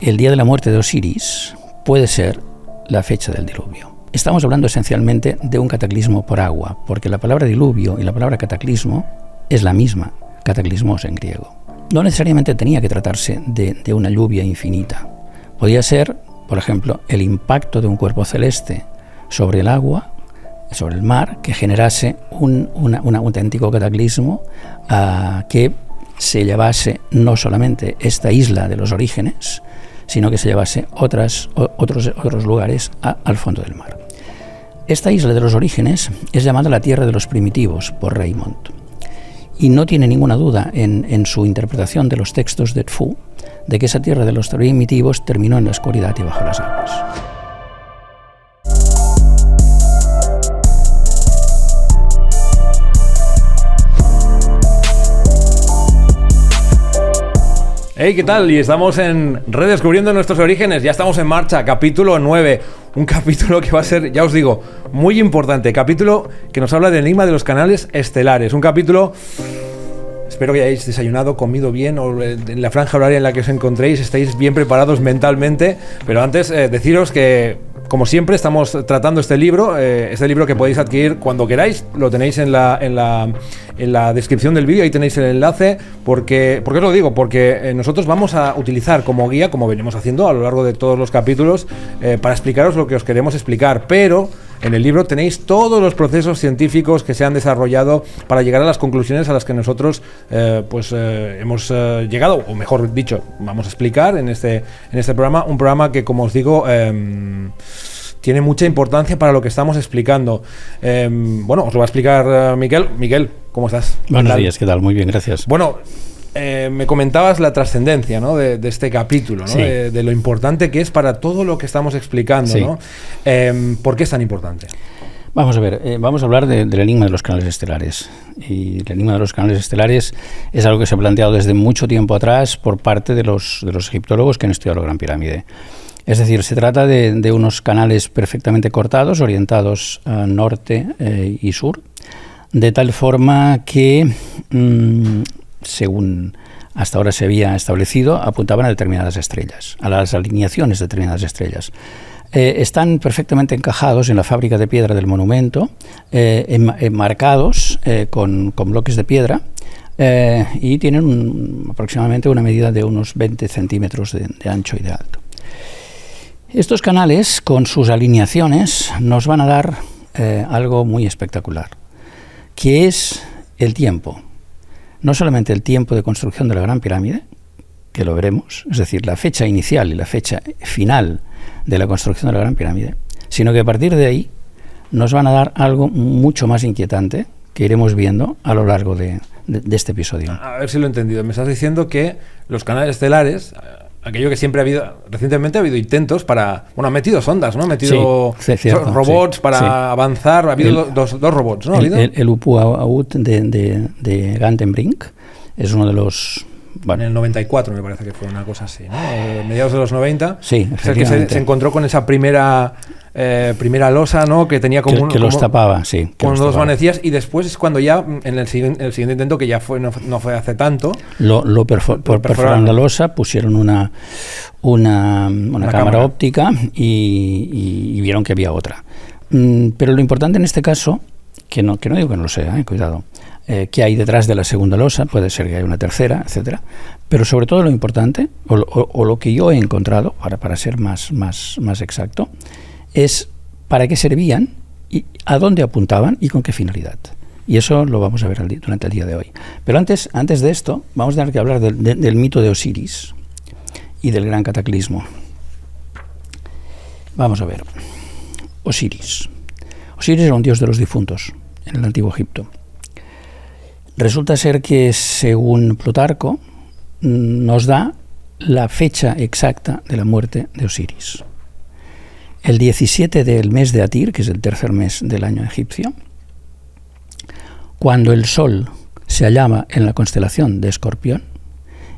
el día de la muerte de Osiris puede ser la fecha del diluvio. Estamos hablando esencialmente de un cataclismo por agua, porque la palabra diluvio y la palabra cataclismo es la misma, cataclismos en griego. No necesariamente tenía que tratarse de una lluvia infinita. Podía ser, por ejemplo, el impacto de un cuerpo celeste sobre el agua, sobre el mar, que generase un auténtico cataclismo que se llevase no solamente esta isla de los orígenes, sino que se llevase otros lugares al fondo del mar. Esta isla de los orígenes es llamada la Tierra de los Primitivos por Raymond, y no tiene ninguna duda en su interpretación de los textos de Tfu de que esa Tierra de los Primitivos terminó en la oscuridad y bajo las aguas. Hey, ¿qué tal? Y estamos en Redescubriendo nuestros orígenes. Ya estamos en marcha, capítulo 9. Un capítulo que va a ser, ya os digo, muy importante. Capítulo que nos habla del enigma de los canales estelares. Un capítulo... Espero que hayáis desayunado, comido bien, o en la franja horaria en la que os encontréis estéis bien preparados mentalmente. Pero antes, deciros que, como siempre, estamos tratando este libro que podéis adquirir cuando queráis. Lo tenéis en la descripción del vídeo, ahí tenéis el enlace. ¿Por qué os lo digo? Porque nosotros vamos a utilizar como guía, como venimos haciendo a lo largo de todos los capítulos, para explicaros lo que os queremos explicar, pero... En el libro tenéis todos los procesos científicos que se han desarrollado para llegar a las conclusiones a las que nosotros hemos llegado, o mejor dicho, vamos a explicar en este programa, un programa que, como os digo, tiene mucha importancia para lo que estamos explicando. Bueno, os lo va a explicar Miquel. Miquel, ¿cómo estás? Buenos días, ¿qué tal? Muy bien, gracias. Bueno, me comentabas la trascendencia, ¿no? de este capítulo, ¿no? Sí. De lo importante que es para todo lo que estamos explicando, sí. ¿no? ¿Por qué es tan importante? Vamos a ver, vamos a hablar del enigma de los canales estelares. Y el enigma de los canales estelares es algo que se ha planteado desde mucho tiempo atrás por parte de los egiptólogos que han estudiado la Gran Pirámide. Es decir, se trata de unos canales perfectamente cortados, orientados a norte y sur, de tal forma que... según hasta ahora se había establecido, apuntaban a determinadas estrellas, a las alineaciones de determinadas estrellas. Están perfectamente encajados en la fábrica de piedra del monumento, enmarcados con bloques de piedra, y tienen aproximadamente una medida de unos 20 centímetros de ancho y de alto. Estos canales, con sus alineaciones, nos van a dar algo muy espectacular, que es el tiempo. No solamente el tiempo de construcción de la Gran Pirámide, que lo veremos, es decir, la fecha inicial y la fecha final de la construcción de la Gran Pirámide, sino que a partir de ahí nos van a dar algo mucho más inquietante que iremos viendo a lo largo de este episodio. A ver si lo he entendido. Me estás diciendo que los canales estelares, aquello que siempre ha habido, recientemente ha habido intentos para, bueno, han metido sondas, ¿no? Han metido robots para avanzar, ha habido dos robots, ¿no? El Upu-Aut de Gantenbrink es uno de los... Bueno, en el 94 me parece que fue una cosa así, ¿no? Mediados de los 90. Sí, es el que se encontró con esa primera losa, ¿no? Que tenía como que los tapaba, sí. Con dos manecillas, y después es cuando ya en el siguiente intento, que ya no fue hace tanto, perforaron la losa, pusieron una cámara óptica y vieron que había otra. Pero lo importante en este caso, que no digo que no lo sea, cuidado, que hay detrás de la segunda losa, puede ser que haya una tercera, etcétera, pero sobre todo lo importante, o lo que yo he encontrado, para ser más exacto, es para qué servían, y a dónde apuntaban y con qué finalidad. Y eso lo vamos a ver durante el día de hoy. Pero antes de esto, vamos a tener que hablar del mito de Osiris y del gran cataclismo. Vamos a ver. Osiris era un dios de los difuntos en el Antiguo Egipto. Resulta ser que, según Plutarco, nos da la fecha exacta de la muerte de Osiris. El 17 del mes de Atir, que es el tercer mes del año egipcio, cuando el sol se hallaba en la constelación de Escorpión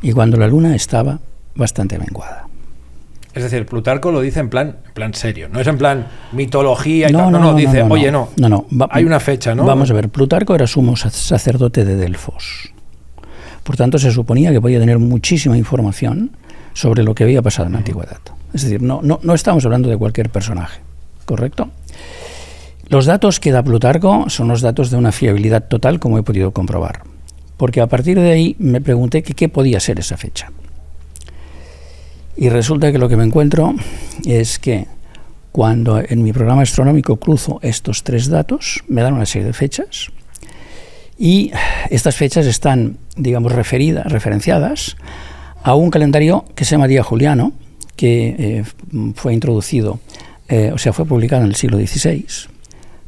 y cuando la luna estaba bastante menguada. Es decir, Plutarco lo dice en plan serio, no es en plan mitología y tal. No, dice, oye, hay una fecha, ¿no? Vamos a ver, Plutarco era sumo sacerdote de Delfos. Por tanto, se suponía que podía tener muchísima información sobre lo que había pasado en la antigüedad. Es decir, no estamos hablando de cualquier personaje, ¿correcto? Los datos que da Plutarco son los datos de una fiabilidad total, como he podido comprobar, porque a partir de ahí me pregunté qué podía ser esa fecha. Y resulta que lo que me encuentro es que cuando en mi programa astronómico cruzo estos 3 datos, me dan una serie de fechas, y estas fechas están, digamos, referenciadas a un calendario que se llama Día Juliano, que fue introducido, fue publicado en el siglo XVI,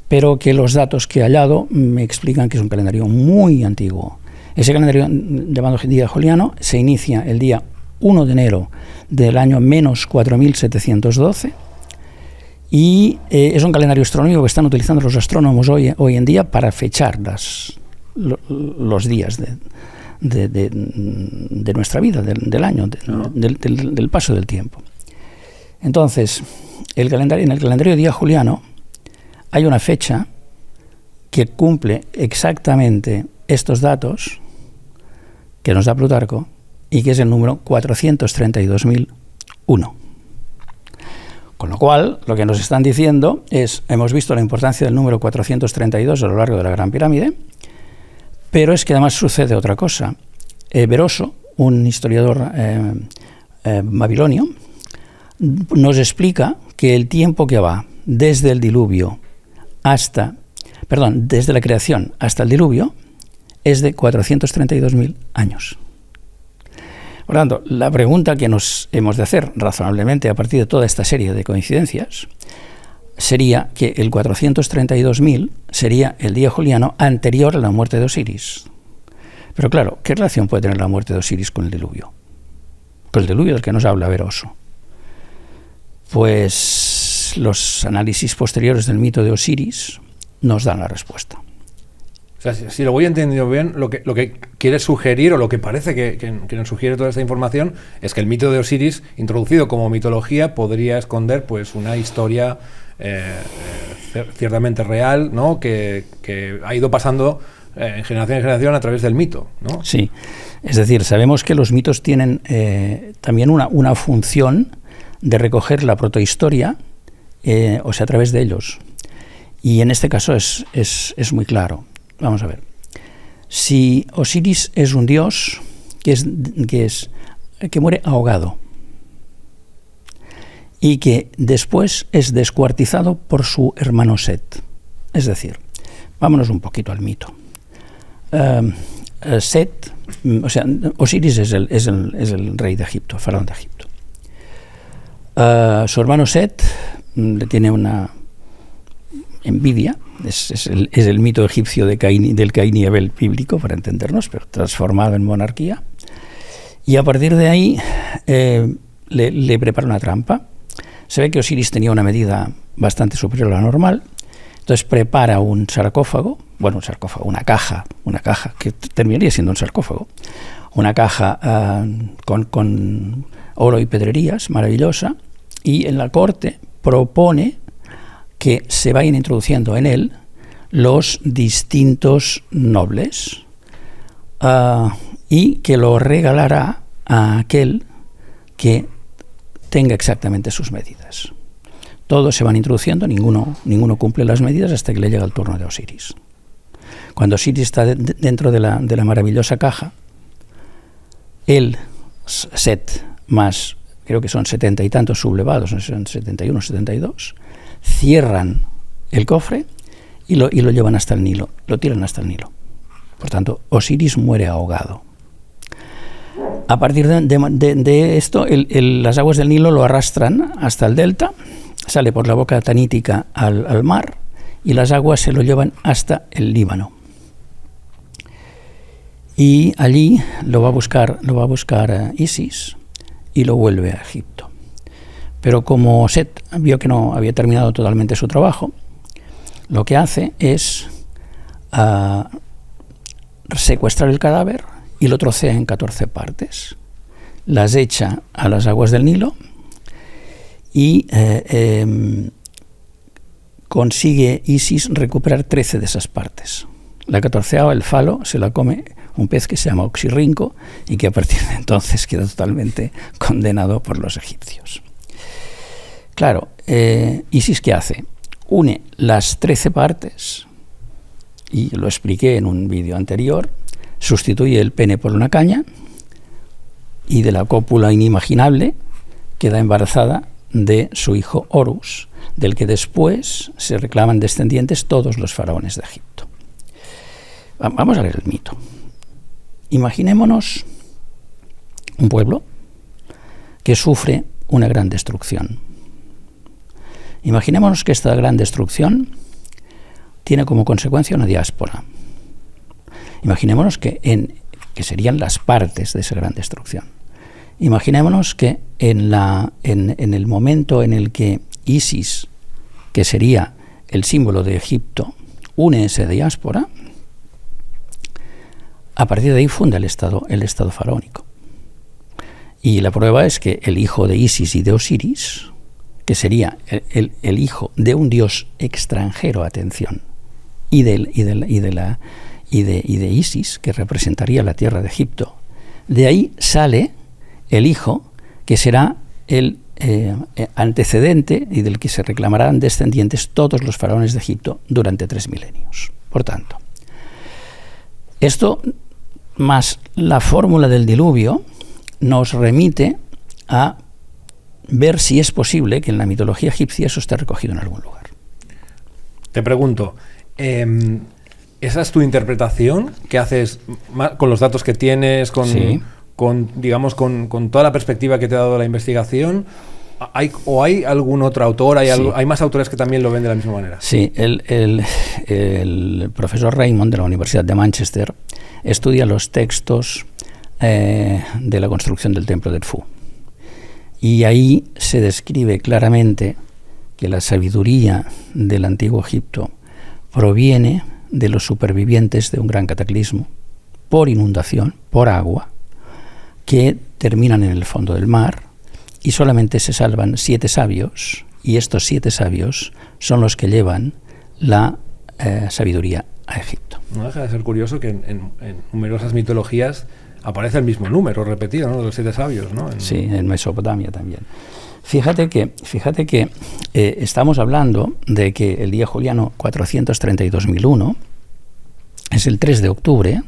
pero que los datos que he hallado me explican que es un calendario muy antiguo. Ese calendario llamado Día Juliano se inicia el día 1 de enero del año menos 4712, y es un calendario astronómico que están utilizando los astrónomos hoy en día para fechar los días de nuestra vida, del año, del paso del tiempo. Entonces, en el calendario Día Juliano hay una fecha que cumple exactamente estos datos que nos da Plutarco, y que es el número 432.001. Con lo cual, lo que nos están diciendo es, hemos visto la importancia del número 432 a lo largo de la Gran Pirámide, pero es que además sucede otra cosa. Beroso, un historiador babilonio, nos explica que el tiempo que va desde el diluvio desde la creación hasta el diluvio es de 432.000 años. Por lo tanto, la pregunta que nos hemos de hacer razonablemente a partir de toda esta serie de coincidencias sería que el 432.000 sería el día juliano anterior a la muerte de Osiris. Pero claro, ¿qué relación puede tener la muerte de Osiris con el diluvio? Con el diluvio del que nos habla Beroso. Pues los análisis posteriores del mito de Osiris nos dan la respuesta. O sea, si lo voy entendiendo bien, lo que quiere sugerir, o lo que parece que nos sugiere toda esta información, es que el mito de Osiris, introducido como mitología, podría esconder pues una historia ciertamente real, ¿no? que ha ido pasando generación en generación a través del mito, ¿no? Sí, es decir, sabemos que los mitos tienen también una función de recoger la protohistoria, a través de ellos. Y en este caso es muy claro. Vamos a ver. Si Osiris es un dios que muere ahogado y que después es descuartizado por su hermano Set, es decir, vámonos un poquito al mito. Osiris es el rey de Egipto, faraón de Egipto. Su hermano Set le tiene una envidia, es el mito egipcio del Caín y Abel bíblico, para entendernos, pero transformado en monarquía. Y a partir de ahí le prepara una trampa. Se ve que Osiris tenía una medida bastante superior a la normal, entonces prepara un sarcófago, una caja que terminaría siendo un sarcófago, una caja con oro y pedrerías, maravillosa, y en la corte propone que se vayan introduciendo en él los distintos nobles y que lo regalará a aquel que tenga exactamente sus medidas. Todos se van introduciendo, ninguno cumple las medidas hasta que le llega el turno de Osiris. Cuando Osiris está dentro de la maravillosa caja, él, Set, más creo que son 70 y tantos sublevados, son 71, 72, cierran el cofre y lo llevan hasta el Nilo, lo tiran hasta el Nilo. Por tanto, Osiris muere ahogado. A partir de esto, las aguas del Nilo lo arrastran hasta el delta, sale por la boca tanítica al mar, y las aguas se lo llevan hasta el Líbano. Y allí lo va a buscar Isis y lo vuelve a Egipto. Pero como Set vio que no había terminado totalmente su trabajo, lo que hace es secuestrar el cadáver y lo trocea en 14 partes. Las echa a las aguas del Nilo y consigue Isis recuperar 13 de esas partes. La 14ª, el falo, se la come un pez que se llama oxirrinco y que a partir de entonces queda totalmente condenado por los egipcios. Claro, Isis, ¿qué hace? Une las 13 partes, y lo expliqué en un vídeo anterior, sustituye el pene por una caña y de la cópula inimaginable queda embarazada de su hijo Horus, del que después se reclaman descendientes todos los faraones de Egipto. Vamos a ver el mito. Imaginémonos un pueblo que sufre una gran destrucción. Imaginémonos que esta gran destrucción tiene como consecuencia una diáspora. Imaginémonos que serían las partes de esa gran destrucción. Imaginémonos que en el momento en el que Isis, que sería el símbolo de Egipto, une esa diáspora, a partir de ahí funda el estado faraónico. Y la prueba es que el hijo de Isis y de Osiris, que sería el hijo de un dios extranjero, atención, y de Isis, que representaría la tierra de Egipto, de ahí sale el hijo que será el antecedente y del que se reclamarán descendientes todos los faraones de Egipto durante 3 milenios. Por tanto, esto más la fórmula del diluvio nos remite a ver si es posible que en la mitología egipcia eso esté recogido en algún lugar. Te pregunto, ¿esa es tu interpretación que haces con los datos que tienes, Sí. digamos, con toda la perspectiva que te ha dado la investigación? ¿Hay algún otro autor? ¿Hay más autores que también lo ven de la misma manera? Sí, el profesor Raymond de la Universidad de Manchester estudia los textos de la construcción del templo de Edfu. Y ahí se describe claramente que la sabiduría del antiguo Egipto proviene de los supervivientes de un gran cataclismo por inundación, por agua, que terminan en el fondo del mar, y solamente se salvan 7 sabios, y estos 7 sabios son los que llevan la sabiduría a Egipto. No deja de ser curioso que en numerosas mitologías aparece el mismo número repetido, ¿no? De los 7 sabios, ¿no? Sí, en Mesopotamia también. Fíjate que estamos hablando de que el día juliano 432.001 es el 3 de octubre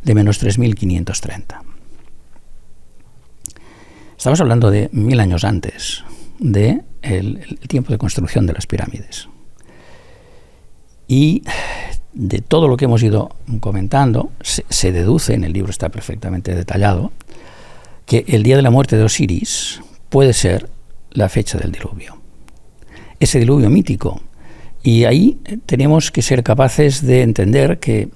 de menos 3.530. Estamos hablando de 1000 años antes del tiempo de construcción de las pirámides. Y de todo lo que hemos ido comentando, se deduce, en el libro está perfectamente detallado, que el día de la muerte de Osiris puede ser la fecha del diluvio. Ese diluvio mítico. Y ahí tenemos que ser capaces de entender que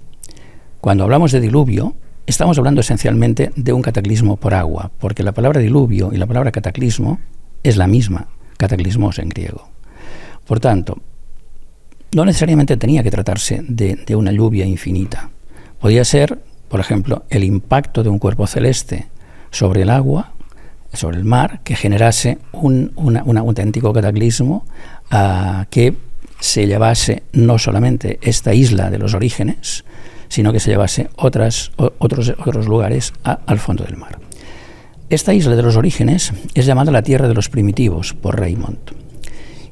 cuando hablamos de diluvio, estamos hablando esencialmente de un cataclismo por agua, porque la palabra diluvio y la palabra cataclismo es la misma, cataclismos en griego. Por tanto, no necesariamente tenía que tratarse de una lluvia infinita. Podía ser, por ejemplo, el impacto de un cuerpo celeste sobre el agua, sobre el mar, que generase un auténtico cataclismo que se llevase no solamente esta isla de los orígenes, sino que se llevase otros lugares al fondo del mar. Esta isla de los orígenes es llamada la tierra de los primitivos por Raymond.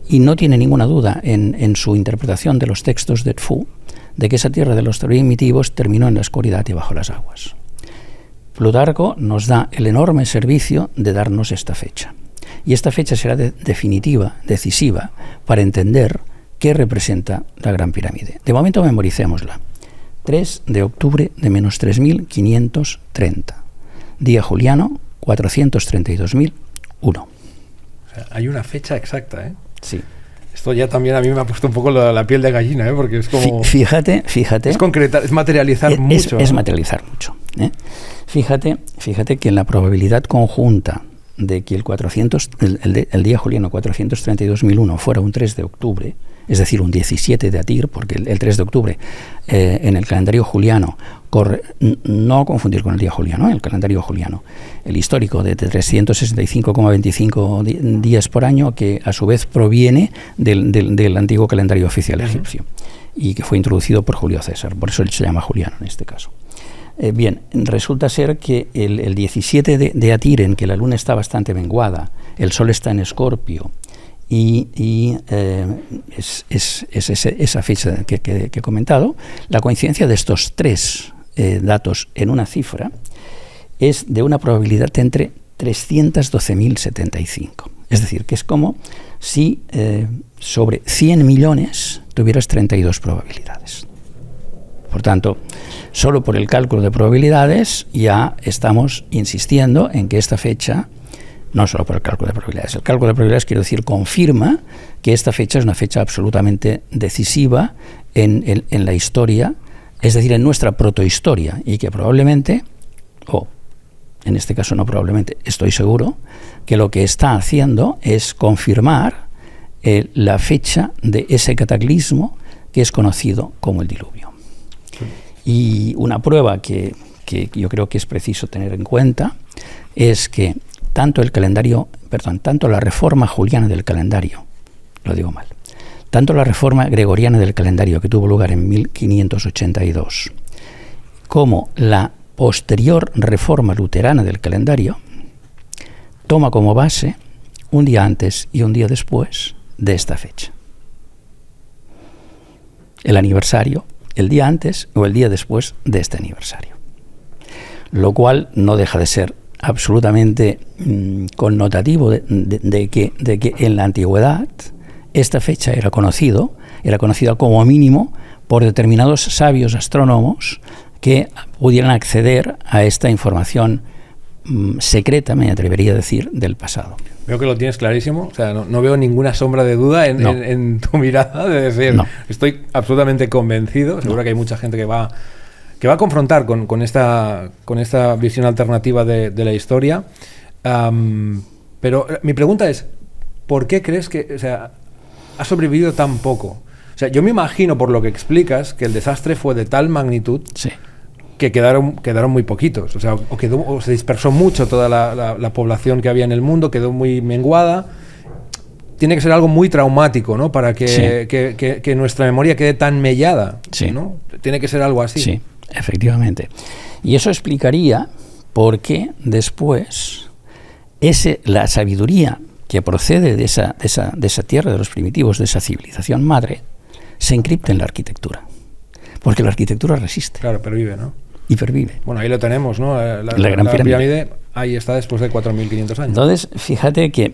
Y no tiene ninguna duda en su interpretación de los textos de Edfu de que esa tierra de los primitivos terminó en la oscuridad y bajo las aguas. Plutarco nos da el enorme servicio de darnos esta fecha. Y esta fecha será definitiva, decisiva, para entender qué representa la Gran Pirámide. De momento memoricémosla. 3 de octubre de menos 3.530. Día juliano 432.000. 1. O sea, hay una fecha exacta, ¿eh? Sí. Esto ya también a mí me ha puesto un poco la piel de gallina, ¿eh? Porque es como... Fíjate. Es concretar, es materializar mucho. Es materializar mucho, ¿eh? Fíjate que la probabilidad conjunta de que el día juliano 432.001 fuera un 3 de octubre, es decir, un 17 de Atir, porque el 3 de octubre en el calendario juliano corre, no confundir con el día juliano, el calendario juliano, el histórico de 365,25 días por año, que a su vez proviene del antiguo calendario oficial egipcio y que fue introducido por Julio César, por eso se llama juliano en este caso. Bien, resulta ser que el 17 de Atir, en que la luna está bastante menguada, el sol está en Escorpio, y es esa fecha que he comentado, la coincidencia de estos tres datos en una cifra es de una probabilidad entre 312.075. Es decir, que es como si sobre 100 millones tuvieras 32 probabilidades. Por tanto, solo por el cálculo de probabilidades ya estamos insistiendo en que esta fecha, no solo por el cálculo de probabilidades, el cálculo de probabilidades, quiero decir, confirma que esta fecha es una fecha absolutamente decisiva en la historia, es decir, en nuestra protohistoria, y que probablemente, en este caso no probablemente, estoy seguro, que lo que está haciendo es confirmar la fecha de ese cataclismo que es conocido como el diluvio. Y una prueba que yo creo que es preciso tener en cuenta es que tanto la reforma juliana del calendario, tanto la reforma gregoriana del calendario, que tuvo lugar en 1582, como la posterior reforma luterana del calendario, toma como base un día antes y un día después de esta fecha. El aniversario, el día antes o el día después de este aniversario. Lo cual no deja de ser absolutamente connotativo de que en la antigüedad esta fecha era conocida como mínimo por determinados sabios astrónomos que pudieran acceder a esta información secreta, me atrevería a decir, del pasado. Veo que lo tienes clarísimo, o sea, no veo ninguna sombra de duda en tu mirada de decir, estoy absolutamente convencido, seguro que hay mucha gente que va a confrontar con esta visión alternativa de la historia, pero mi pregunta es, ¿por qué crees que ha sobrevivido tan poco? O sea, yo me imagino, por lo que explicas, que el desastre fue de tal magnitud que quedaron muy poquitos. O sea, o se dispersó mucho toda la población que había en el mundo, quedó muy menguada. Tiene que ser algo muy traumático, ¿no? Para que nuestra memoria quede tan mellada, ¿no? Tiene que ser algo así. Sí, efectivamente. Y eso explicaría por qué después la sabiduría que procede de esa tierra de los primitivos, de esa civilización madre, se encripta en la arquitectura. Porque la arquitectura resiste. Claro, pervive, ¿no? Y pervive. Bueno, ahí lo tenemos, ¿no? La Gran Pirámide. Ahí está después de 4.500 años. Entonces, fíjate que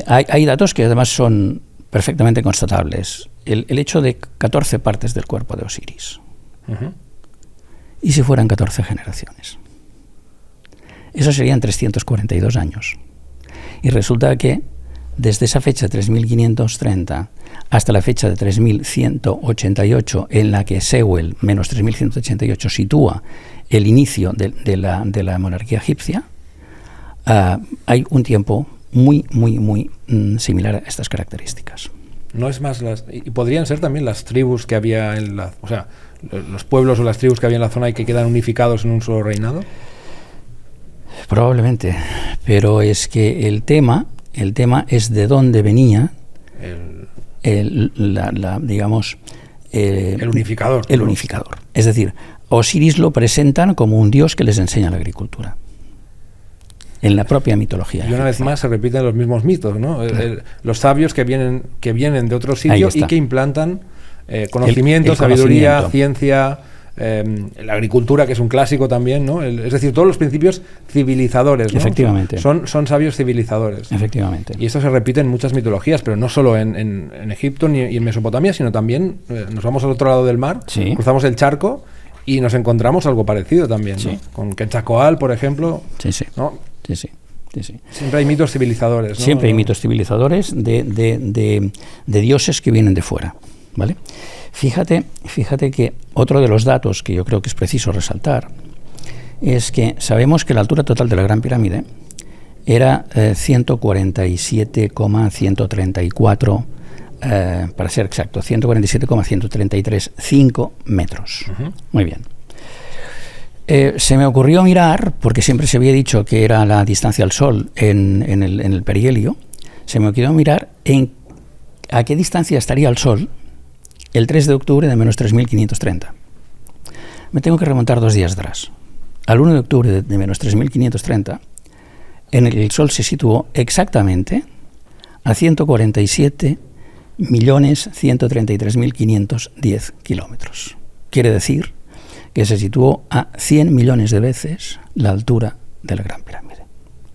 hay datos que además son perfectamente constatables. El hecho de 14 partes del cuerpo de Osiris. Uh-huh. ¿Y si fueran 14 generaciones? Eso serían 342 años. Y resulta que desde esa fecha 3530 hasta la fecha de 3188, en la que Sewell, menos 3188, sitúa el inicio de la monarquía egipcia, hay un tiempo muy similar a estas características. No es más y podrían ser también las tribus que había los pueblos o las tribus que había en la zona y que quedan unificados en un solo reinado. Probablemente, pero es que el tema es de dónde venía el unificador. El unificador. Es decir, Osiris lo presentan como un dios que les enseña la agricultura. En la propia mitología. Y una vez más se repiten los mismos mitos, ¿no? Claro. Los sabios que vienen de otro sitio y que implantan conocimiento, sabiduría, ciencia, la agricultura, que es un clásico también, ¿no? Es decir, todos los principios civilizadores, ¿no? Efectivamente. Son sabios civilizadores. Efectivamente. Y esto se repite en muchas mitologías, pero no solo en Egipto y en Mesopotamia, sino también nos vamos al otro lado del mar, cruzamos el charco y nos encontramos algo parecido también, ¿no? Con Quetzalcóatl, por ejemplo. ¿No? Sí. Siempre hay mitos civilizadores, ¿no? Siempre hay mitos civilizadores de dioses que vienen de fuera, ¿vale? Fíjate que otro de los datos que yo creo que es preciso resaltar es que sabemos que la altura total de la Gran Pirámide era 147,134, para ser exacto, 147,133,5 metros. Uh-huh. Muy bien. Se me ocurrió mirar, porque siempre se había dicho que era la distancia al Sol en el perihelio, se me ocurrió mirar a qué distancia estaría el Sol el 3 de octubre de menos 3.530. Me tengo que remontar 2 días atrás. al 1 de octubre de menos 3.530, en el Sol se situó exactamente a 147.133.510 kilómetros. Quiere decir que se situó a 100 millones de veces la altura de la Gran Pirámide.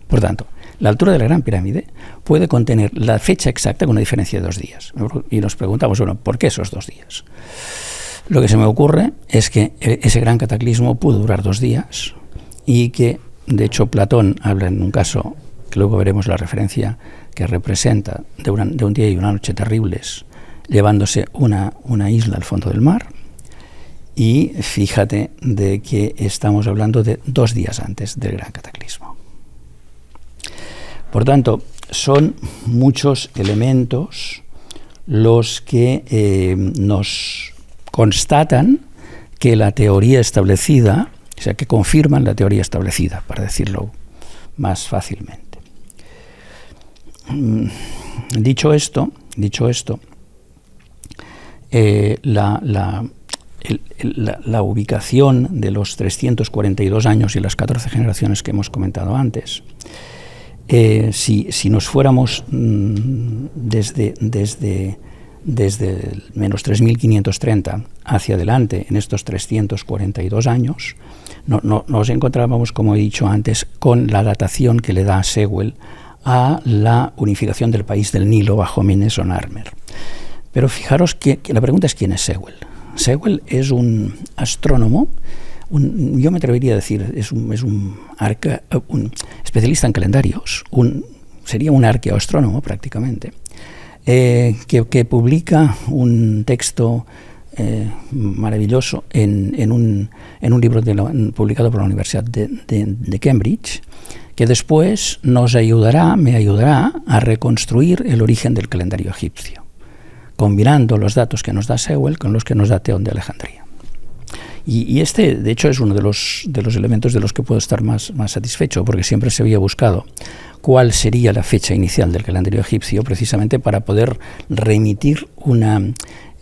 Por tanto, la altura de la Gran Pirámide puede contener la fecha exacta con una diferencia de 2 días. Y nos preguntamos, bueno, ¿por qué esos 2 días? Lo que se me ocurre es que ese gran cataclismo pudo durar 2 días y que, de hecho, Platón habla en un caso, que luego veremos la referencia que representa, de un día y una noche terribles, llevándose una isla al fondo del mar. Y fíjate de que estamos hablando de 2 días antes del gran cataclismo. Por tanto, son muchos elementos los que nos constatan que la teoría establecida, o sea, que confirman la teoría establecida, para decirlo más fácilmente. Dicho esto, la ubicación de los 342 años y las 14 generaciones que hemos comentado antes, si nos fuéramos desde el menos 3.530 hacia adelante en estos 342 años, nos encontrábamos, como he dicho antes, con la datación que le da a Sewell a la unificación del país del Nilo bajo Menes o Narmer. Pero fijaros que la pregunta es ¿quién es Sewell? Sewell es un astrónomo, yo me atrevería a decir, es un especialista en calendarios, sería un arqueoastrónomo prácticamente, que publica un texto maravilloso en un libro publicado por la Universidad de Cambridge, que después me ayudará a reconstruir el origen del calendario egipcio, combinando los datos que nos da Sewell con los que nos da Teón de Alejandría. Y este, de hecho, es uno de los elementos de los que puedo estar más satisfecho, porque siempre se había buscado cuál sería la fecha inicial del calendario egipcio, precisamente para poder remitir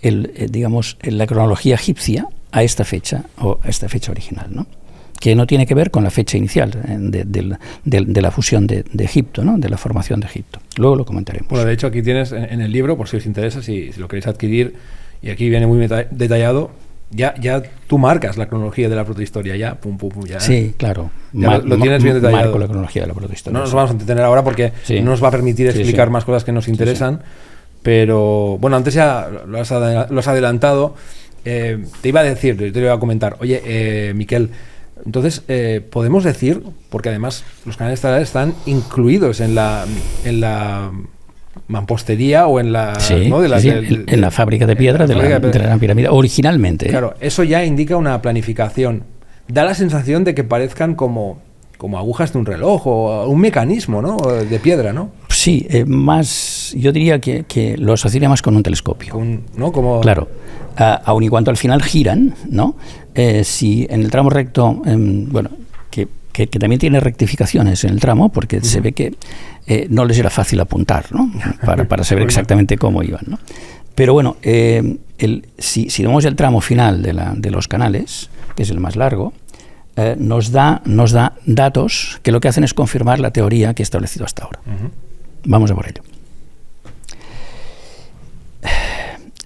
la cronología egipcia a esta fecha original, ¿no? Que no tiene que ver con la fecha inicial de la fusión de Egipto, ¿no? De la formación de Egipto. Luego lo comentaremos. Bueno, de hecho aquí tienes en el libro, por si os interesa, si lo queréis adquirir, y aquí viene muy detallado, ya tú marcas la cronología de la protohistoria, ya. Sí, claro. Lo tienes bien detallado. Marco la cronología de la protohistoria. No nos vamos a entretener ahora porque no nos va a permitir explicar más cosas que nos interesan, pero bueno, antes ya lo has adelantado. Te iba a decir, te iba a comentar, oye, Miquel, entonces podemos decir, porque además los canales estelares están incluidos en la mampostería o en la en la fábrica de piedra de la Gran Pirámide originalmente. Claro, eso ya indica una planificación. Da la sensación de que parezcan como agujas de un reloj o un mecanismo, ¿no? De piedra, ¿no? Sí, yo diría que lo asociaría más con un telescopio. ¿No? Claro, aun y cuando al final giran, ¿no? Si en el tramo recto, que también tiene rectificaciones en el tramo, porque se ve que no les era fácil apuntar, ¿no? Para saber exactamente cómo iban, ¿no? Pero bueno, si vemos el tramo final de los canales, que es el más largo, nos da datos que lo que hacen es confirmar la teoría que he establecido hasta ahora. Vamos a por ello.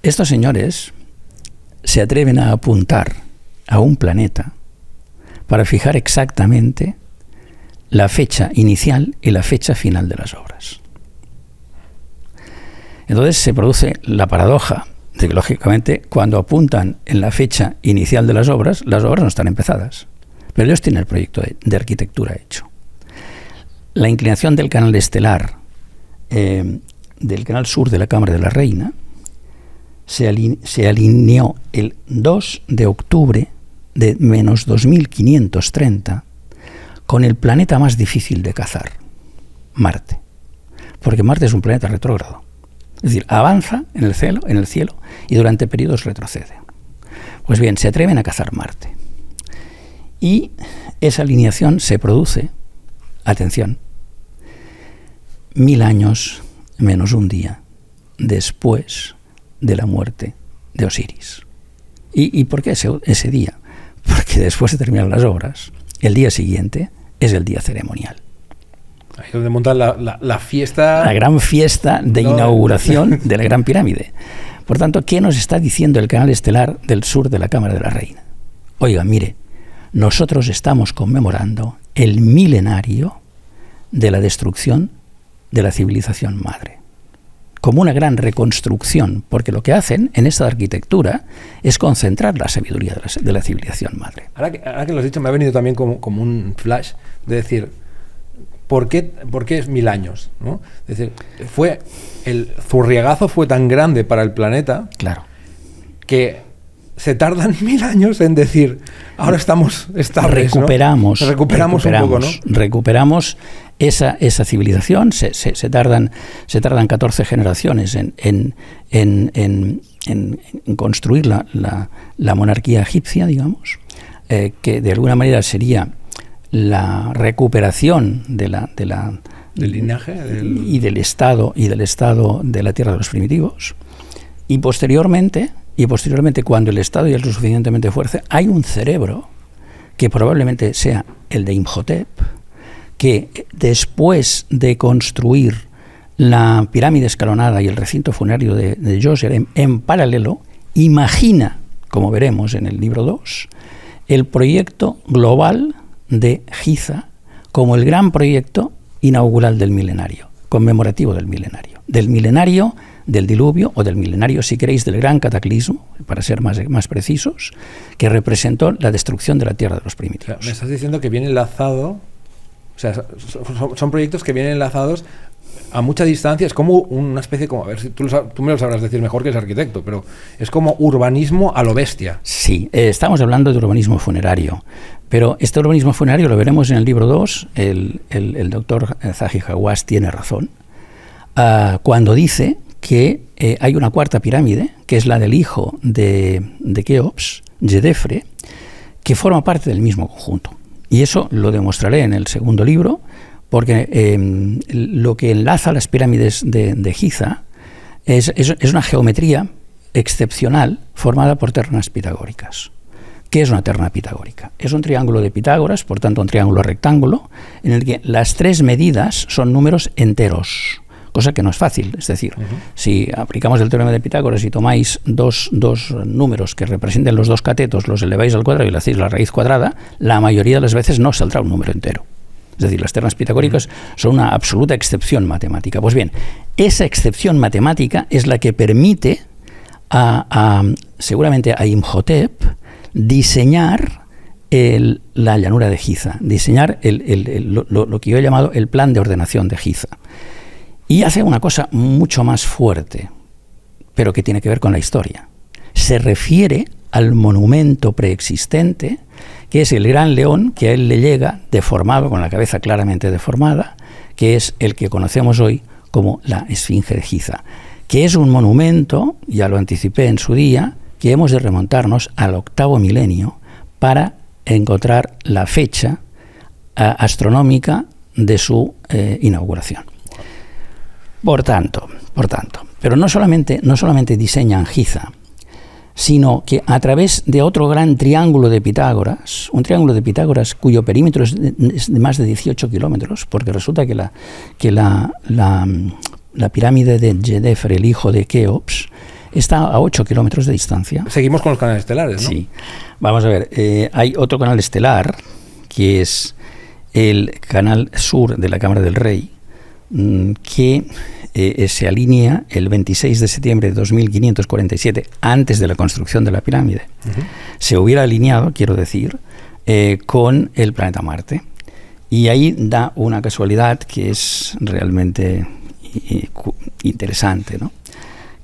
Estos señores se atreven a apuntar a un planeta para fijar exactamente la fecha inicial y la fecha final de las obras. Entonces se produce la paradoja de que, lógicamente, cuando apuntan en la fecha inicial de las obras no están empezadas, pero ellos tienen el proyecto de arquitectura hecho. La inclinación del canal estelar del canal sur de la Cámara de la Reina se alineó el 2 de octubre de menos 2530 con el planeta más difícil de cazar, Marte, porque Marte es un planeta retrógrado, es decir, avanza en el cielo y durante periodos retrocede. Pues bien, se atreven a cazar Marte y esa alineación se produce, atención, 1000 años menos un día después de la muerte de Osiris. ¿Y por qué ese día? Porque después de terminar las obras, el día siguiente es el día ceremonial. Ahí es donde montan la fiesta. La gran fiesta de inauguración de la Gran Pirámide. Por tanto, ¿qué nos está diciendo el canal estelar del sur de la Cámara de la Reina? Oiga, mire, nosotros estamos conmemorando el milenario de la destrucción de la civilización madre, como una gran reconstrucción, porque lo que hacen en esta arquitectura es concentrar la sabiduría de la civilización madre. Ahora que lo has dicho, me ha venido también como un flash de decir, ¿por qué es 1000 años? ¿No? Es decir, el zurriagazo fue tan grande para el planeta, claro, que se tardan 1000 años en decir, ahora estamos estables, recuperamos, ¿no? Recuperamos un poco, ¿no? Recuperamos esa civilización. Se tardan 14 generaciones en construir la monarquía egipcia, digamos, que de alguna manera sería la recuperación del linaje y del estado de la tierra de los primitivos. Y posteriormente, cuando el Estado ya es lo suficientemente fuerte, hay un cerebro que probablemente sea el de Imhotep, que después de construir la pirámide escalonada y el recinto funerario de Djoser en paralelo, imagina, como veremos en el libro 2, el proyecto global de Giza como el gran proyecto inaugural del milenario, conmemorativo del milenario del diluvio, o del milenario, si queréis, del gran cataclismo, para ser más precisos, que representó la destrucción de la tierra de los primitivos. O sea, me estás diciendo que viene enlazado, o sea, son proyectos que vienen enlazados a mucha distancia. Es como una especie, como, a ver si tú me lo sabrás decir mejor que eres arquitecto, pero es como urbanismo a lo bestia. Sí, estamos hablando de urbanismo funerario, pero este urbanismo funerario lo veremos en el libro 2, el doctor Zahi Hawass tiene razón, cuando dice que hay una cuarta pirámide, que es la del hijo de Keops, Djedefre, que forma parte del mismo conjunto. Y eso lo demostraré en el segundo libro, porque lo que enlaza las pirámides de Giza es una geometría excepcional formada por ternas pitagóricas. ¿Qué es una terna pitagórica? Es un triángulo de Pitágoras, por tanto un triángulo rectángulo, en el que las tres medidas son números enteros, cosa que no es fácil. Es decir, si aplicamos el teorema de Pitágoras y tomáis dos números que representen los dos catetos, los eleváis al cuadrado y le hacéis la raíz cuadrada, la mayoría de las veces no saldrá un número entero. Es decir, las ternas pitagóricas son una absoluta excepción matemática. Pues bien, esa excepción matemática es la que permite seguramente a Imhotep diseñar la llanura de Giza, diseñar lo que yo he llamado el plan de ordenación de Giza. Y hace una cosa mucho más fuerte, pero que tiene que ver con la historia. Se refiere al monumento preexistente, que es el gran león que a él le llega deformado, con la cabeza claramente deformada, que es el que conocemos hoy como la Esfinge de Giza, que es un monumento, ya lo anticipé en su día, que hemos de remontarnos al 8º milenio para encontrar la fecha astronómica de su inauguración. Por tanto, pero no solamente diseñan Giza, sino que a través de otro gran triángulo de Pitágoras, un triángulo de Pitágoras cuyo perímetro es de más de 18 kilómetros, porque resulta que la pirámide de Djedefre, el hijo de Keops, está a 8 kilómetros de distancia. Seguimos con los canales estelares, ¿no? Sí. Vamos a ver, hay otro canal estelar, que es el canal sur de la Cámara del Rey, que se alinea el 26 de septiembre de 2547, antes de la construcción de la pirámide. Se hubiera alineado, quiero decir, con el planeta Marte. Y ahí da una casualidad que es realmente interesante, ¿no?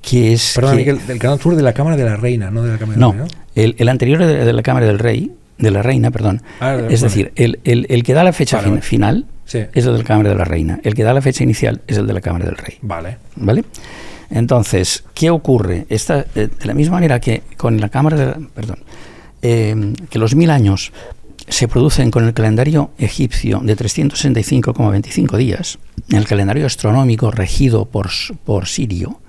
Que es Perdón, el canal sur de la Cámara de la Reina, no de la Cámara del Rey, ¿no? El anterior de la Cámara del Rey, de la Reina, perdón. Es decir, el que da la fecha final sí, es el de la Cámara de la Reina. El que da la fecha inicial es el de la Cámara del Rey. ¿Vale? Entonces, ¿qué ocurre? De la misma manera que con la Cámara que los 1000 años se producen con el calendario egipcio de 365,25 días, el calendario astronómico regido por Sirio,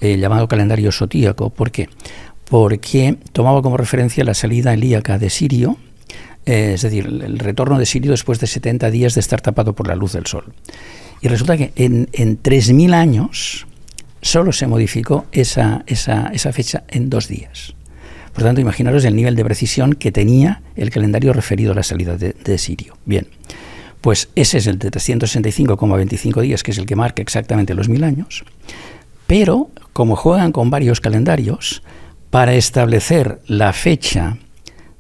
llamado calendario sotíaco. ¿Por qué? Porque tomaba como referencia la salida helíaca de Sirio es decir, el retorno de Sirio después de 70 días de estar tapado por la luz del sol. Y resulta que en 3.000 años solo se modificó esa fecha en 2 días. Por tanto, imaginaros el nivel de precisión que tenía el calendario referido a la salida de Sirio. Bien, pues ese es el de 365,25 días, que es el que marca exactamente los 1000 años. Pero, como juegan con varios calendarios, para establecer la fecha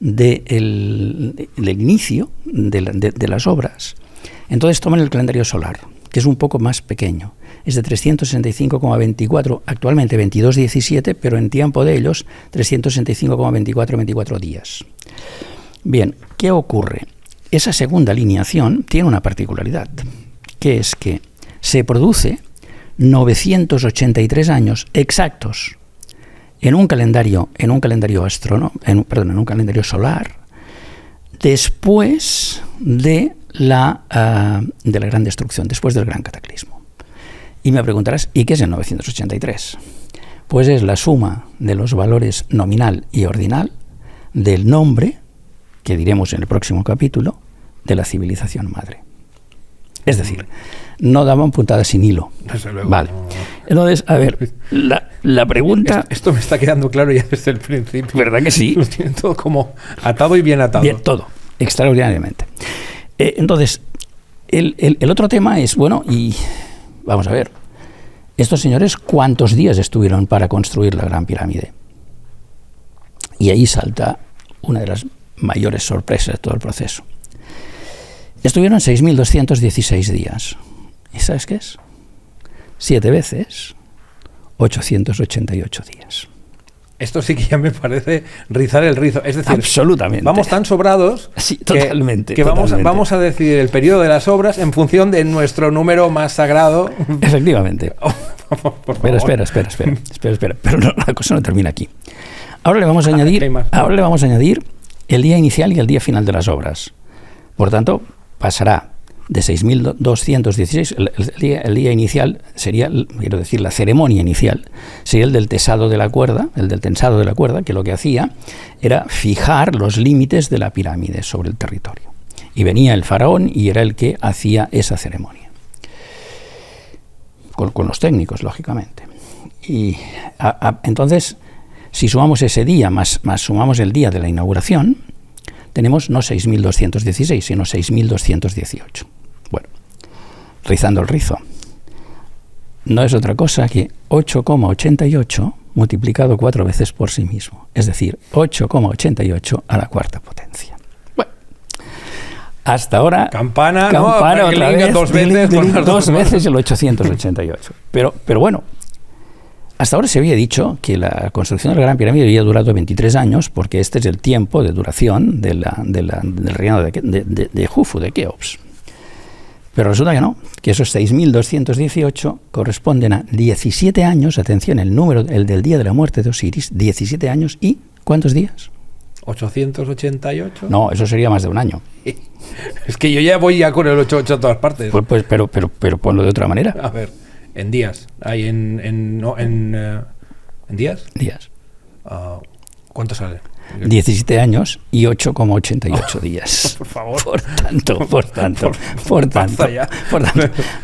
del inicio de las obras, entonces toman el calendario solar, que es un poco más pequeño. Es de 365,24, actualmente 22,17, pero en tiempo de ellos 365,24 días. Bien, ¿qué ocurre? Esa segunda alineación tiene una particularidad, que es que se produce 983 años exactos en un calendario solar, después de la gran destrucción, después del gran cataclismo. Y me preguntarás, ¿y qué es el 983? Pues es la suma de los valores nominal y ordinal del nombre, que diremos en el próximo capítulo, de la civilización madre. Es decir, no daban puntadas sin hilo. Desde luego. Vale. Entonces, a ver, la pregunta... Esto me está quedando claro ya desde el principio. ¿Verdad que sí? Lo tienen todo como atado y bien atado. Bien, todo, extraordinariamente. Entonces, el otro tema es, bueno, y vamos a ver, estos señores, ¿cuántos días estuvieron para construir la Gran Pirámide? Y ahí salta una de las mayores sorpresas de todo el proceso. Estuvieron 6.216 días. ¿Y sabes qué es? 7 veces 888 días. Esto sí que ya me parece rizar el rizo. Es decir, absolutamente. Vamos tan sobrados sí, totalmente, que totalmente. Vamos a decidir el periodo de las obras en función de nuestro número más sagrado. Efectivamente. Por favor. Espera. Pero no, la cosa no termina aquí. Ahora le vamos a añadir el día inicial y el día final de las obras. Por tanto, pasará de 6.216, el día inicial sería, quiero decir, la ceremonia inicial, sería el del tensado de la cuerda, que lo que hacía era fijar los límites de la pirámide sobre el territorio. Y venía el faraón y era el que hacía esa ceremonia. Con los técnicos, lógicamente. Y entonces, si sumamos ese día, más sumamos el día de la inauguración, tenemos no 6.216, sino 6.218. Bueno, rizando el rizo. No es otra cosa que 8,88 multiplicado 4 veces por sí mismo. Es decir, 8,88 a la cuarta potencia. Bueno, hasta ahora... Campana otra vez, dos veces el 888. Pero bueno, hasta ahora se había dicho que la construcción de la Gran Pirámide había durado 23 años, porque este es el tiempo de duración del reinado de Jufu, de Keops. Pero resulta que no, que esos 6.218 corresponden a 17 años, atención, el del día de la muerte de Osiris, 17 años y ¿cuántos días? 888. No, eso sería más de un año. Es que yo ya voy con el 88 a todas partes. Pues pero ponlo de otra manera. A ver, en días. Hay ¿en días? Días. ¿Cuánto sale? 17 años y 8,88 días. Por favor. Por tanto,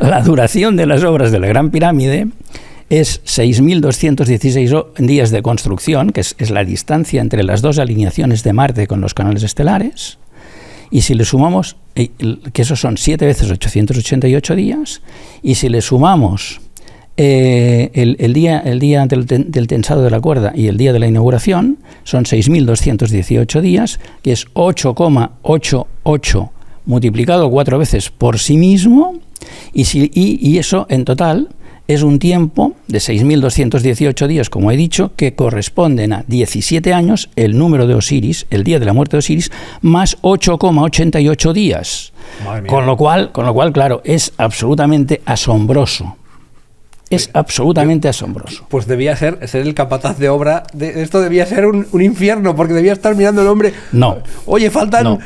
la duración de las obras de la Gran Pirámide es 6.216 días de construcción, que es la distancia entre las dos alineaciones de Marte con los canales estelares, y si le sumamos, que esos son 7 veces 888 días, y si le sumamos el día del tensado de la cuerda y el día de la inauguración, son 6.218 días, que es 8,88 multiplicado 4 veces por sí mismo, y eso en total es un tiempo de 6.218 días, como he dicho, que corresponden a 17 años, el número de Osiris, el día de la muerte de Osiris, más 8,88 días. Con lo cual, claro, es absolutamente asombroso. Es absolutamente asombroso. Pues debía ser el capataz de obra. Esto debía ser un infierno, porque debía estar mirando el hombre. No. Oye, faltan. No.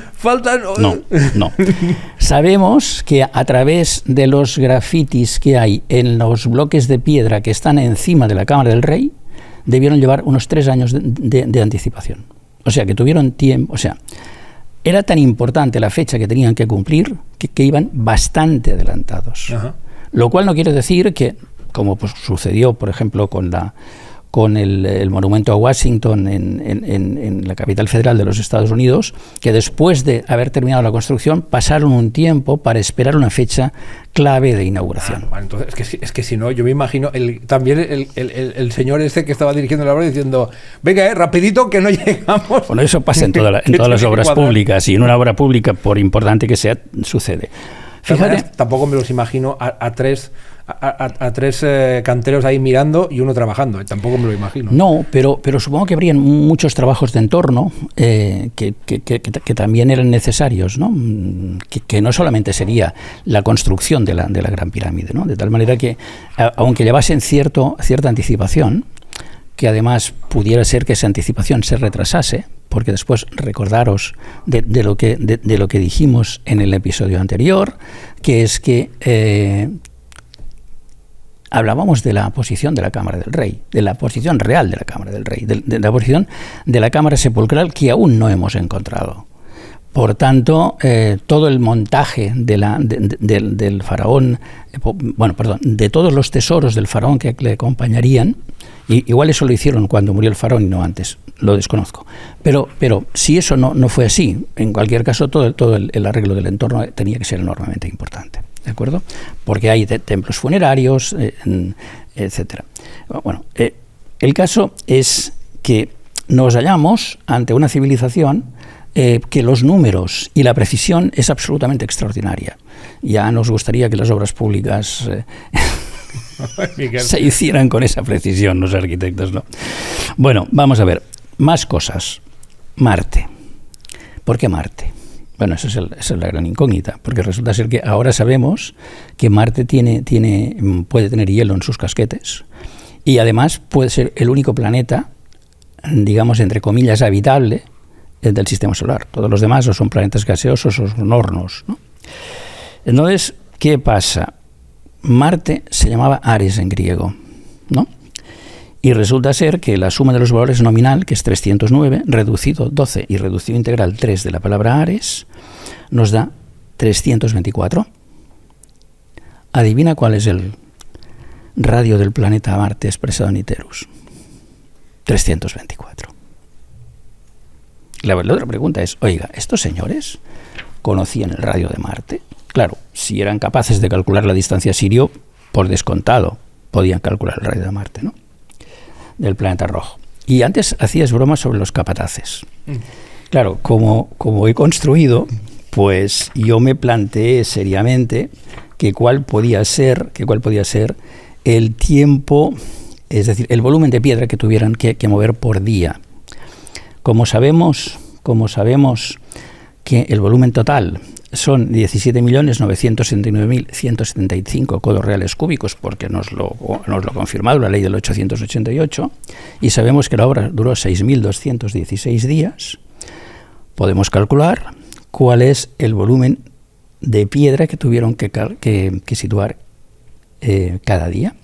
Sabemos que a través de los grafitis que hay en los bloques de piedra que están encima de la cámara del rey, debieron llevar unos 3 años de anticipación. O sea, que tuvieron tiempo. O sea, era tan importante la fecha que tenían que cumplir que iban bastante adelantados. Ajá. Lo cual no quiere decir que, como pues sucedió, por ejemplo, con el monumento a Washington en la capital federal de los Estados Unidos, que después de haber terminado la construcción pasaron un tiempo para esperar una fecha clave de inauguración. Vale, entonces, es que si no, yo me imagino también el señor ese que estaba dirigiendo la obra diciendo, venga, rapidito que no llegamos. Bueno, eso pasa en todas las obras públicas, y en una obra pública, por importante que sea, sucede. Fíjate, tampoco me los imagino a tres canteros ahí mirando y uno trabajando. Tampoco me lo imagino. No, pero supongo que habrían muchos trabajos de entorno que también eran necesarios, ¿no? Que no solamente sería la construcción de la Gran Pirámide, ¿no? De tal manera que, aunque llevasen cierta anticipación, que además pudiera ser que esa anticipación se retrasase, porque después recordaros de lo que dijimos en el episodio anterior, que es que hablábamos de la posición de la Cámara del Rey, de la posición real de la Cámara del Rey, de la posición de la Cámara Sepulcral que aún no hemos encontrado. Por tanto, todo el montaje del faraón, de todos los tesoros del faraón que le acompañarían, y igual eso lo hicieron cuando murió el faraón y no antes, lo desconozco. Pero si eso no fue así, en cualquier caso todo el arreglo del entorno tenía que ser enormemente importante, ¿de acuerdo? Porque hay templos funerarios, etcétera. Bueno, el caso es que nos hallamos ante una civilización que los números y la precisión es absolutamente extraordinaria. Ya nos gustaría que las obras públicas se hicieran con esa precisión, los arquitectos, ¿no? Bueno, vamos a ver, más cosas. Marte. ¿Por qué Marte? Bueno, esa es la gran incógnita, porque resulta ser que ahora sabemos que Marte puede tener hielo en sus casquetes, y además puede ser el único planeta, digamos, entre comillas, habitable del sistema solar. Todos los demás o son planetas gaseosos o son hornos, ¿no? Entonces, ¿qué pasa? Marte se llamaba Ares en griego, ¿no? Y resulta ser que la suma de los valores nominal, que es 309, reducido 12 y reducido integral 3 de la palabra Ares, nos da 324. Adivina cuál es el radio del planeta Marte expresado en Iterus. 324. La otra pregunta es, oiga, ¿estos señores conocían el radio de Marte? Claro, si eran capaces de calcular la distancia a Sirio, por descontado, podían calcular el radio de Marte, ¿no? Del planeta rojo. Y antes hacías bromas sobre los capataces. Claro, como he construido, pues yo me planteé seriamente que cuál podía ser el tiempo, es decir, el volumen de piedra que tuvieran que mover por día. Como sabemos que el volumen total son 17.969.175 codos reales cúbicos, porque nos lo ha confirmado la ley del 888, y sabemos que la obra duró 6.216 días, podemos calcular cuál es el volumen de piedra que tuvieron que situar cada día.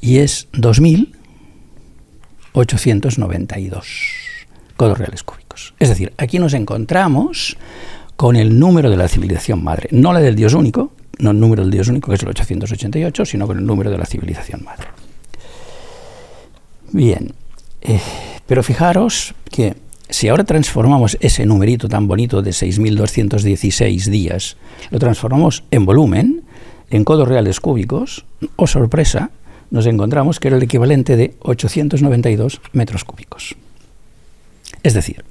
Y es 2.892 codos reales cúbicos. Es decir, aquí nos encontramos con el número de la civilización madre, no la del Dios único, no el número del Dios único, que es el 888, sino con el número de la civilización madre. Bien, pero fijaros que si ahora transformamos ese numerito tan bonito de 6.216 días, lo transformamos en volumen, en codos reales cúbicos, ¡oh sorpresa!, nos encontramos que era el equivalente de 892 metros cúbicos. Es decir,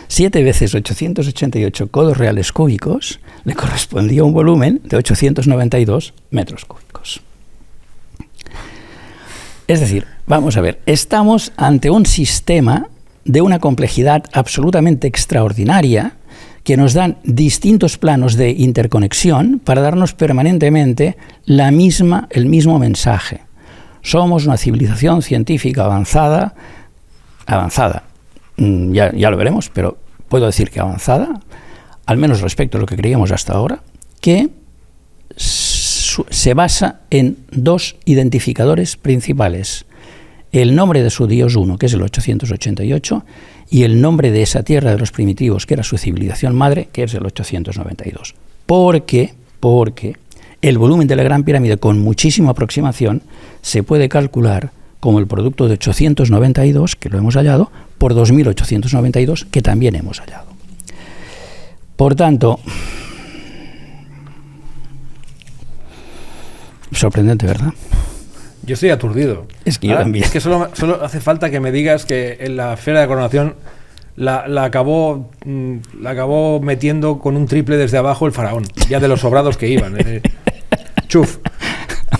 7 veces 888 codos reales cúbicos le correspondía un volumen de 892 metros cúbicos. Es decir, vamos a ver, estamos ante un sistema de una complejidad absolutamente extraordinaria que nos dan distintos planos de interconexión para darnos permanentemente el mismo mensaje. Somos una civilización científica avanzada, ya lo veremos, pero puedo decir que avanzada, al menos respecto a lo que creíamos hasta ahora, que se basa en dos identificadores principales, el nombre de su dios uno, que es el 888, y el nombre de esa tierra de los primitivos, que era su civilización madre, que es el 892. Porque el volumen de la Gran Pirámide, con muchísima aproximación, se puede calcular como el producto de 892, que lo hemos hallado, por 2892, que también hemos hallado. Por tanto, sorprendente, ¿verdad? Yo estoy aturdido. Es que yo también. Es que solo hace falta que me digas que en la esfera de coronación la acabó metiendo con un triple desde abajo el faraón, ya de los sobrados que iban. Chuf.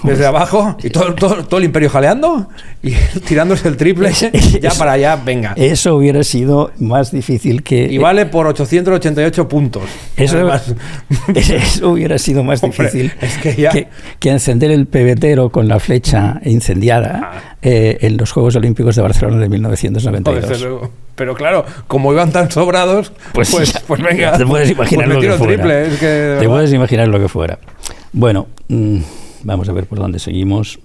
Desde abajo y todo el imperio jaleando y tirándose el triple ya para allá, venga. Eso hubiera sido más difícil que... Y vale por 888 puntos. Eso hubiera sido más difícil es que, ya... que encender el pebetero con la flecha incendiada en los Juegos Olímpicos de Barcelona de 1992. Desde luego. Pero claro, como iban tan sobrados, pues venga. Te puedes imaginar lo que fuera. Triple, es que, te puedes imaginar lo que fuera. Bueno... vamos a ver por dónde seguimos.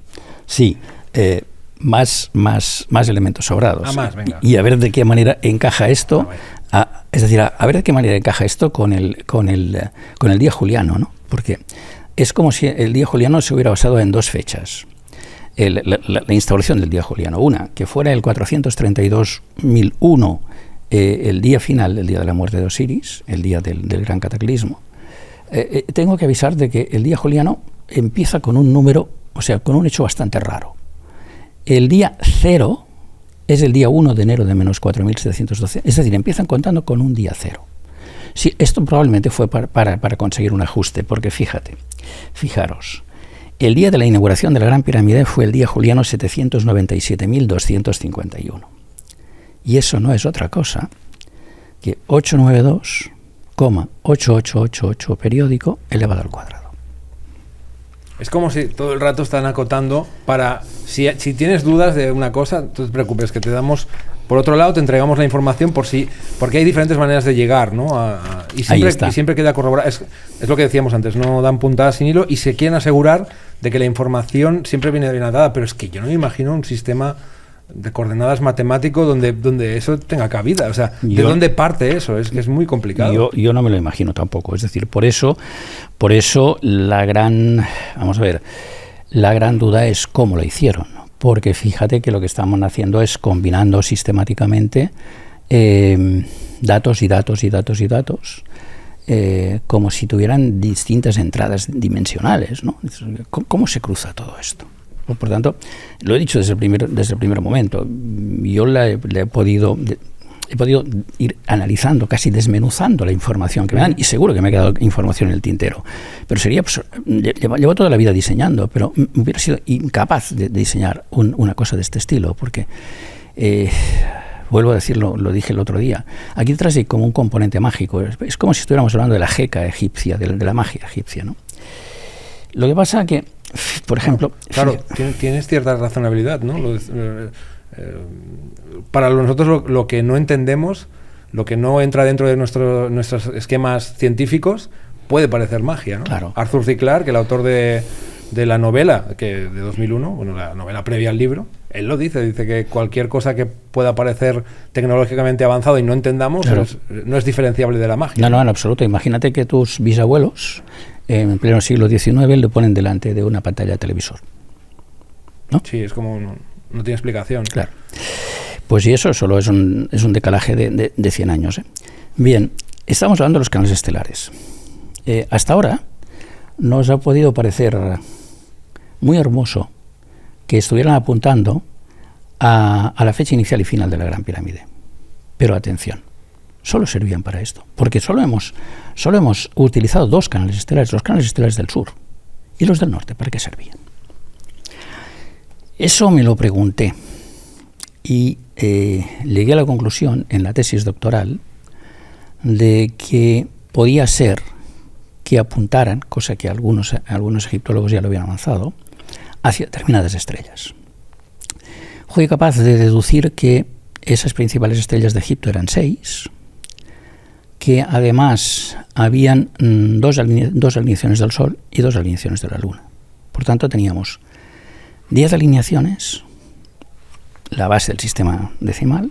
Sí, más elementos sobrados. Más, venga. Y a ver de qué manera encaja esto. Es decir, a ver de qué manera encaja esto con el día juliano, ¿no? Porque es como si el día juliano se hubiera basado en dos fechas. La instauración del día juliano. Una, que fuera el 432.001, el día final, el día de la muerte de Osiris, el día del gran cataclismo. Tengo que avisar de que el día juliano empieza con un número, o sea, con un hecho bastante raro. El día 0 es el día 1 de enero de menos 4.712, es decir, empiezan contando con un día 0. Sí, esto probablemente fue para conseguir un ajuste, porque fijaros, el día de la inauguración de la Gran Pirámide fue el día juliano 797.251. Y eso no es otra cosa que 892,8888 periódico elevado al cuadrado. Es como si todo el rato están acotando para... Si tienes dudas de una cosa, no te preocupes, que te damos... Por otro lado, te entregamos la información porque hay diferentes maneras de llegar, ¿no? Y siempre queda corroborado. Es lo que decíamos antes, no dan puntadas sin hilo y se quieren asegurar de que la información siempre viene bien dada, pero es que yo no me imagino un sistema de coordenadas matemático donde eso tenga cabida. O sea, ¿de dónde parte eso? Es que es muy complicado. Yo no me lo imagino tampoco. Es decir, por eso la gran duda es cómo lo hicieron. Porque fíjate que lo que estamos haciendo es combinando sistemáticamente datos y datos y datos y datos, como si tuvieran distintas entradas dimensionales, ¿no? ¿Cómo se cruza todo esto? Por tanto, lo he dicho desde el primer momento. Yo he podido ir analizando, casi desmenuzando la información que me dan, y seguro que me ha quedado información en el tintero. Pero llevo toda la vida diseñando, pero hubiera sido incapaz de diseñar una cosa de este estilo, porque, vuelvo a decirlo, lo dije el otro día, aquí detrás hay como un componente mágico. Es como si estuviéramos hablando de la Geka egipcia, de la magia egipcia, ¿no? Lo que pasa que, por ejemplo... Claro, tienes cierta razonabilidad, ¿no? Para nosotros lo que no entendemos, lo que no entra dentro de nuestros esquemas científicos, puede parecer magia, ¿no? Claro. Arthur C. Clarke, el autor de la novela de 2001, bueno, la novela previa al libro, él lo dice que cualquier cosa que pueda parecer tecnológicamente avanzado y no entendamos, claro, no es diferenciable de la magia. No, en absoluto. Imagínate que tus bisabuelos en pleno siglo XIX le ponen delante de una pantalla de televisor, ¿no? Sí, es como... No tiene explicación. Claro. Pues y eso solo es un decalaje de 100 años. Bien, estamos hablando de los canales estelares. Hasta ahora nos ha podido parecer muy hermoso que estuvieran apuntando a la fecha inicial y final de la Gran Pirámide. Pero atención, solo servían para esto, porque solo hemos utilizado dos canales estelares, los canales estelares del sur y los del norte. ¿Para qué servían? Eso me lo pregunté y llegué a la conclusión en la tesis doctoral de que podía ser que apuntaran, cosa que algunos egiptólogos ya lo habían avanzado, hacia determinadas estrellas. Fui capaz de deducir que esas principales estrellas de Egipto eran 6, que además habían dos alineaciones del Sol y 2 alineaciones de la Luna. Por tanto, teníamos 10 alineaciones la base del sistema decimal,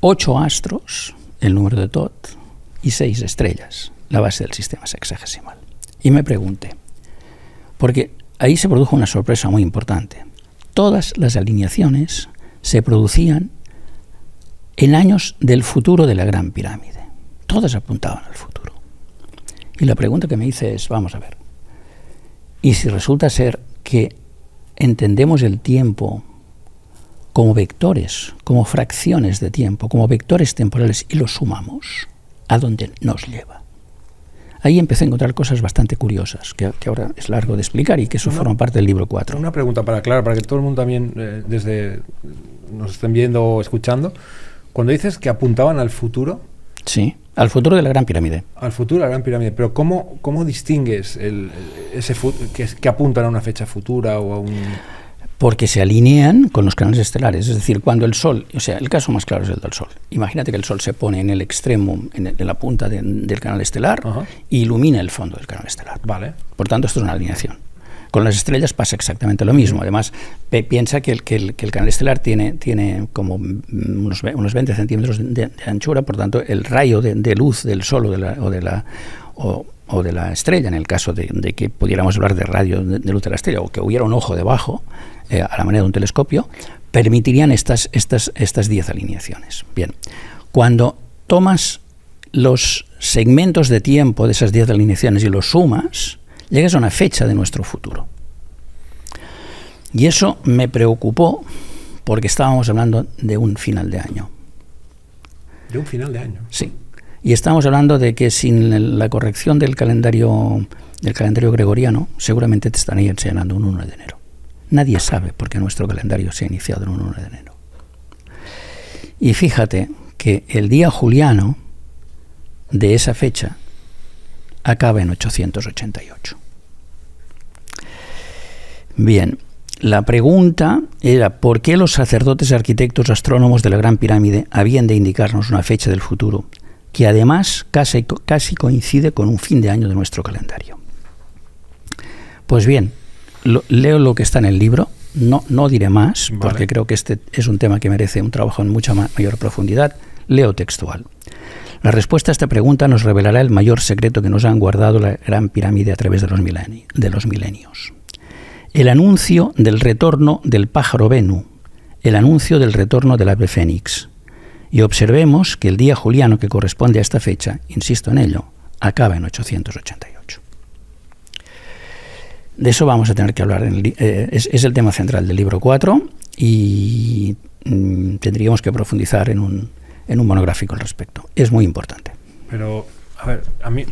8 astros, el número de Thoth, y 6 estrellas, la base del sistema sexagesimal. Y me pregunté, porque ahí se produjo una sorpresa muy importante. Todas las alineaciones se producían en años del futuro de la Gran Pirámide. Todas apuntaban al futuro. Y la pregunta que me hice es, vamos a ver, ¿y si resulta ser que entendemos el tiempo como vectores, como fracciones de tiempo, como vectores temporales y los sumamos? ¿A dónde nos lleva? Ahí empecé a encontrar cosas bastante curiosas, que ahora es largo de explicar y que eso forma parte del libro 4. Una pregunta para que todo el mundo también desde nos estén viendo o escuchando. Cuando dices que apuntaban al futuro... Sí, al futuro de la Gran Pirámide. Al futuro de la Gran Pirámide. Pero ¿cómo distingues que apuntan a una fecha futura o a un...? Porque se alinean con los canales estelares. Es decir, cuando el Sol... O sea, el caso más claro es el del Sol. Imagínate que el Sol se pone en el extremo, en la punta del canal estelar, y ilumina el fondo del canal estelar. Vale. Por tanto, esto es una alineación. Con las estrellas pasa exactamente lo mismo. Además, piensa que el canal estelar tiene como unos 20 centímetros de anchura, por tanto, el rayo de luz del Sol o de la estrella, en el caso de que pudiéramos hablar de radio de luz de la estrella, o que hubiera un ojo debajo, a la manera de un telescopio, permitirían estas 10 alineaciones. Bien, cuando tomas los segmentos de tiempo de esas 10 alineaciones y los sumas, llegas a una fecha de nuestro futuro. Y eso me preocupó porque estábamos hablando de un final de año. ¿De un final de año? Sí. Y estamos hablando de que sin la corrección del calendario gregoriano, seguramente te estarían señalando un 1 de enero. Nadie sabe por qué nuestro calendario se ha iniciado en un 1 de enero. Y fíjate que el día juliano de esa fecha acaba en 888. Bien, la pregunta era ¿por qué los sacerdotes, arquitectos, astrónomos de la Gran Pirámide habían de indicarnos una fecha del futuro que además casi coincide con un fin de año de nuestro calendario? Pues bien, leo lo que está en el libro, no diré más, porque vale, creo que este es un tema que merece un trabajo en mucha mayor profundidad. Leo textual. La respuesta a esta pregunta nos revelará el mayor secreto que nos han guardado la Gran Pirámide a través de los milenios. El anuncio del retorno del pájaro Bennu, el anuncio del retorno del ave fénix. Y observemos que el día juliano que corresponde a esta fecha, insisto en ello, acaba en 888. De eso vamos a tener que hablar. Es el tema central del libro 4 y tendríamos que profundizar en un monográfico al respecto. Es muy importante. Pero, a ver, a mí...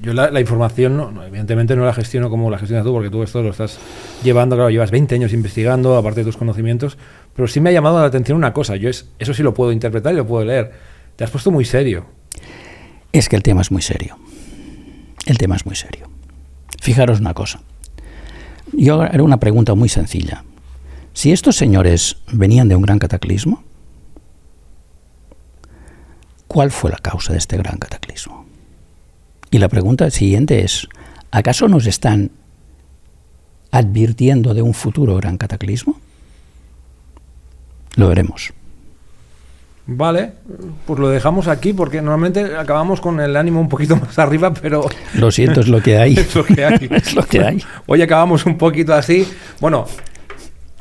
Yo la información, evidentemente no la gestiono como la gestionas tú, porque tú esto lo estás llevando, claro, llevas 20 años investigando, aparte de tus conocimientos, pero sí me ha llamado la atención una cosa, eso sí lo puedo interpretar y lo puedo leer. Te has puesto muy serio. Es que el tema es muy serio. El tema es muy serio. Fijaros una cosa. Yo haré una pregunta muy sencilla. Si estos señores venían de un gran cataclismo, ¿cuál fue la causa de este gran cataclismo? Y la pregunta siguiente es, ¿acaso nos están advirtiendo de un futuro gran cataclismo? Lo veremos. Vale, pues lo dejamos aquí porque normalmente acabamos con el ánimo un poquito más arriba, pero... Lo siento, es lo que hay. Es lo que hay. Es lo que hay. Hoy acabamos un poquito así. Bueno,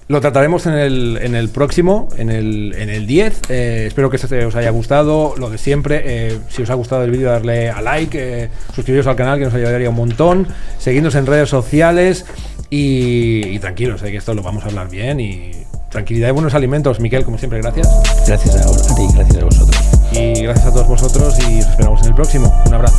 lo trataremos en el próximo, en el 10. Espero que os haya gustado, lo de siempre. Si os ha gustado el vídeo, darle a like, suscribiros al canal, que nos ayudaría un montón. Seguidnos en redes sociales y tranquilos, que esto lo vamos a hablar bien. Y tranquilidad y buenos alimentos. Miquel, como siempre, gracias. Gracias a ti, gracias a vosotros. Y gracias a todos vosotros y os esperamos en el próximo. Un abrazo.